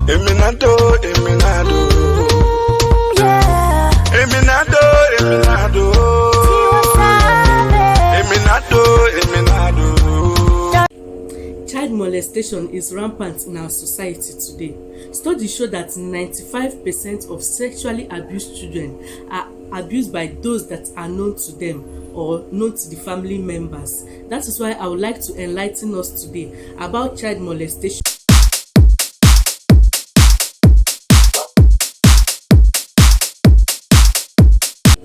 Eminado, eminado. Yeah. Eminado, eminado. Eminado, eminado. Child molestation is rampant in our society today. Studies show that 95% of sexually abused children are abused by those that are known to them or known to the family members. That is why I would like to enlighten us today about child molestation.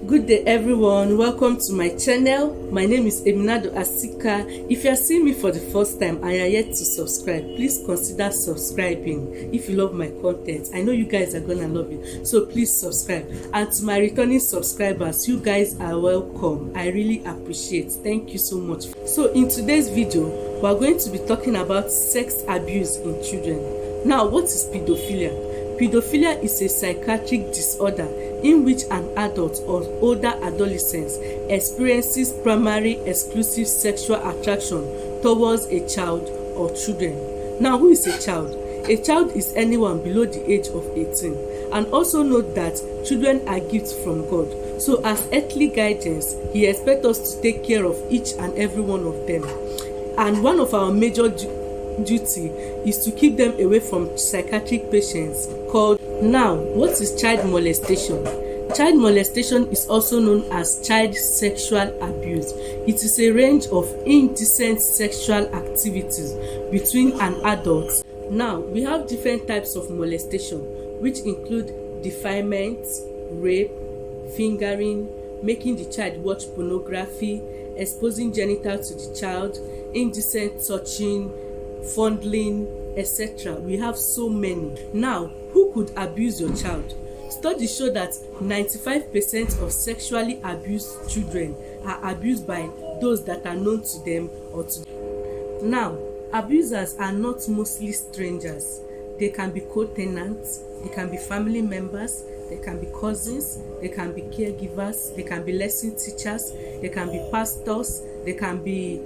Good day everyone, welcome to my channel. My name is Eminado Asika. If you are seeing me for the first time and you are yet to subscribe, please consider subscribing if you love my content. I know you guys are gonna love it, so please subscribe. And to my returning subscribers, you guys are welcome. I really appreciate. Thank you so much. So in today's video, we are going to be talking about sex abuse in children. Now, what is pedophilia? Pedophilia is a psychiatric disorder in which an adult or older adolescent experiences primary exclusive sexual attraction towards a child or children. Now, who is a child? A child is anyone below the age of 18. And also note that children are gifts from God. So as earthly guardians, He expects us to take care of each and every one of them. And one of our major duty is to keep them away from psychiatric patients called. Now, what is child molestation? Child molestation is also known as child sexual abuse. It is a range of indecent sexual activities between an adult. Now, we have different types of molestation, which include defilement, rape, fingering, making the child watch pornography, exposing genitals to the child, indecent touching, fondling, etc. We have so many. Now, who could abuse your child? Studies show that 95% of sexually abused children are abused by those that are known to them or to them. Now, abusers are not mostly strangers. They can be co-tenants, they can be family members, they can be cousins, they can be caregivers, they can be lesson teachers, they can be pastors, they can be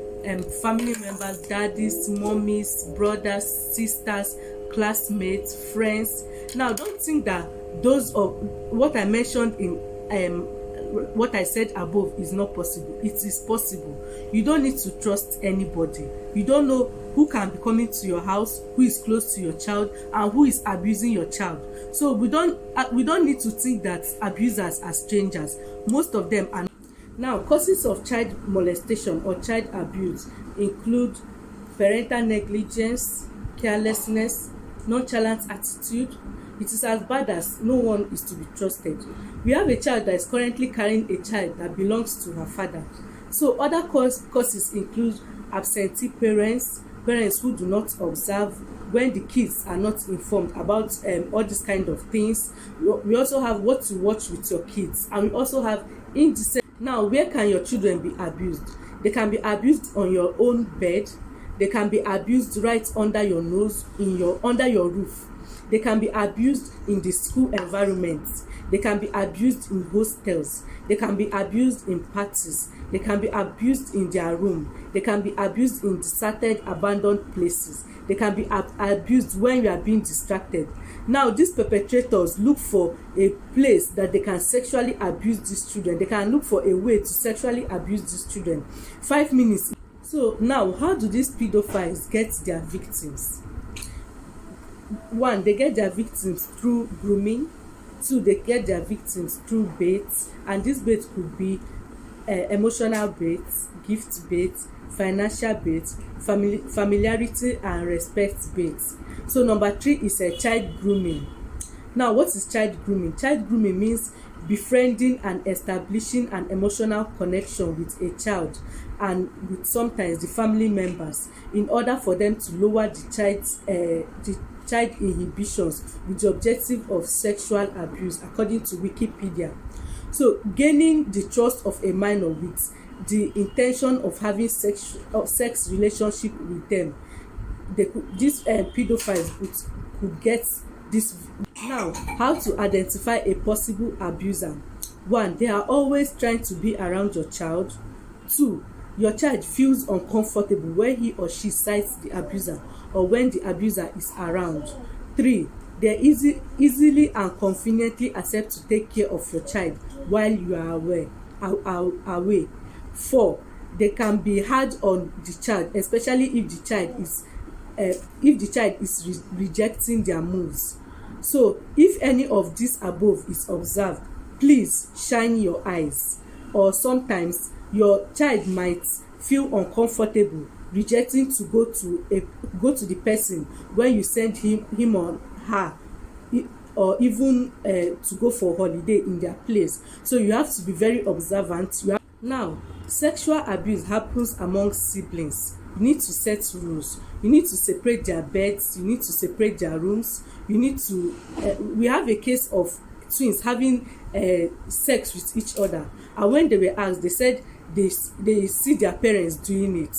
family members, daddies, mommies, brothers, sisters, classmates, friends. Now, don't think that those of what I mentioned in what I said above is not possible. It is possible. You don't need to trust anybody. You don't know who can be coming to your house, who is close to your child, and who is abusing your child. So we don't need to think that abusers are strangers. Most of them are. Now, causes of child molestation or child abuse include parental negligence, carelessness, nonchalant attitude. It is as bad as no one is to be trusted. We have a child that is currently carrying a child that belongs to her father. So other causes include absentee parents, parents who do not observe, when the kids are not informed about all these kind of things. We also have what to watch with your kids, and we also have indecent. Now, where can your children be abused? They can be abused on your own bed. They can be abused right under your nose, under your roof. They can be abused in the school environment. They can be abused in hostels. They can be abused in parties. They can be abused in their room. They can be abused in deserted, abandoned places. They can be abused when you are being distracted. Now, these perpetrators look for a place that they can sexually abuse these children. They can look for a way to sexually abuse these children. 5 minutes. So now, how do these pedophiles get their victims? 1, they get their victims through grooming. 2, they get their victims through baits, and these baits could be emotional baits, gift baits, financial baits, familiarity and respect baits. So number 3 is a child grooming. Now, what is child grooming? Child grooming means befriending and establishing an emotional connection with a child and with sometimes the family members in order for them to lower the child inhibitions with the objective of sexual abuse, according to Wikipedia. So gaining the trust of a minor with the intention of having sex relationship with them, these pedophiles could get this. Now, how to identify a possible abuser? 1, they are always trying to be around your child. 2, your child feels uncomfortable when he or she sights the abuser or when the abuser is around. 3, They easily and conveniently accept to take care of your child while you are away. 4, they can be hard on the child, especially if the child is rejecting their moves. So if any of this above is observed, please shine your eyes. Or sometimes your child might feel uncomfortable rejecting to go to the person when you send him or her, or even to go for holiday in their place. So you have to be very observant. Now, sexual abuse happens among siblings. You need to set rules. You need to separate their beds. You need to separate their rooms. You need to we have a case of twins having sex with each other, and when they were asked, they said they see their parents doing it.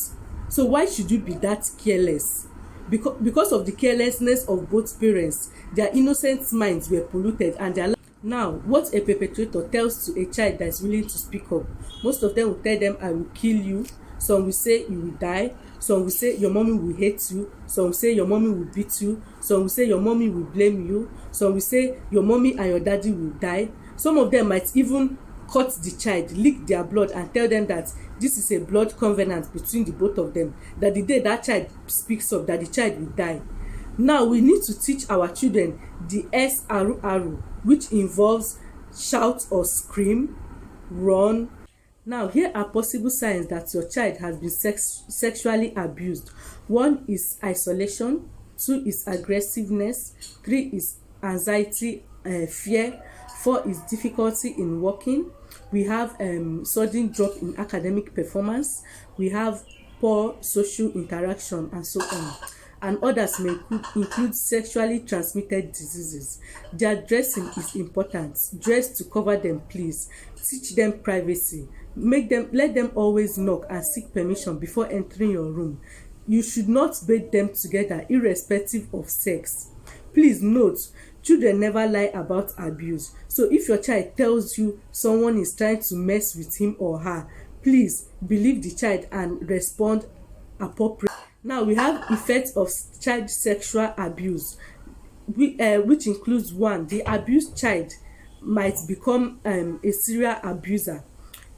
So why should you be that careless? Because of the carelessness of both parents, their innocent minds were polluted, and their now, what a perpetrator tells to a child that is willing to speak up, most of them will tell them, I will kill you. Some will say you will die. Some will say your mommy will hate you. Some will say your mommy will beat you. Some will say your mommy will blame you. Some will say your mommy and your daddy will die. Some of them might even cut the child, lick their blood, and tell them that this is a blood covenant between the both of them, that the day that child speaks up, that the child will die. Now we need to teach our children the SRR, which involves shout or scream, run. Now, here are possible signs that your child has been sexually abused. 1 is isolation. 2 is aggressiveness. 3 is anxiety, fear. 4 is difficulty in walking. We have sudden drop in academic performance. We have poor social interaction, and so on. And others may include sexually transmitted diseases. Their dressing is important. Dress to cover them, please. Teach them privacy. Let them always knock and seek permission before entering your room. You should not bathe them together irrespective of sex. Please note, children never lie about abuse. So if your child tells you someone is trying to mess with him or her, please believe the child and respond appropriately. Now we have effects of child sexual abuse, which includes 1, the abused child might become a serial abuser.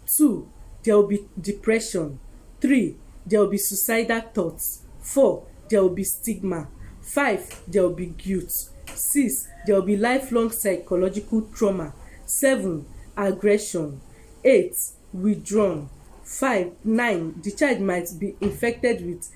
2, there will be depression. 3, there will be suicidal thoughts. 4, there will be stigma. 5, there will be guilt. 6, there will be lifelong psychological trauma. 7, aggression. 8, withdrawn. 9, the child might be infected with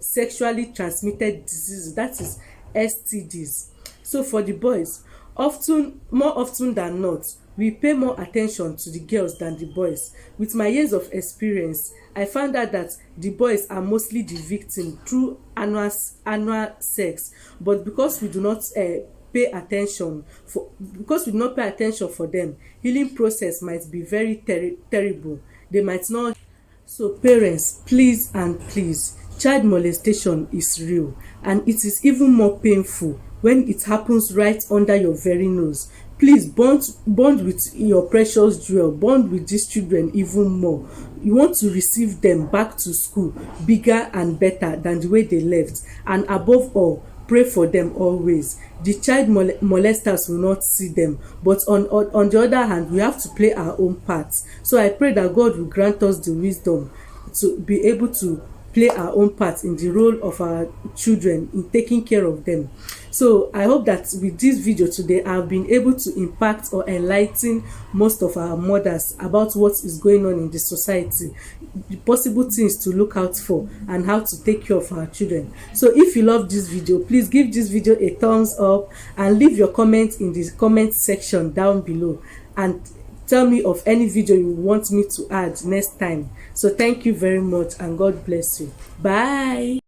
sexually transmitted diseases, that is STDs. So for the boys, more often than not, we pay more attention to the girls than the boys. With my years of experience, I found out that the boys are mostly the victim through annual sex, but because we do not pay attention for them, healing process might be very terrible. They might not. So parents, please and please, child molestation is real, and it is even more painful when it happens right under your very nose. Please bond with your precious jewel, bond with these children even more. You want to receive them back to school bigger and better than the way they left, and above all, pray for them always. The child molesters will not see them, but on the other hand, we have to play our own part. So I pray that God will grant us the wisdom to be able to play our own part in the role of our children in taking care of them. So I hope that with this video today, I've been able to impact or enlighten most of our mothers about what is going on in the society, the possible things to look out for, and how to take care of our children. So if you love this video, please give this video a thumbs up and leave your comment in the comment section down below, and tell me of any video you want me to add next time. So thank you very much, and God bless you. Bye.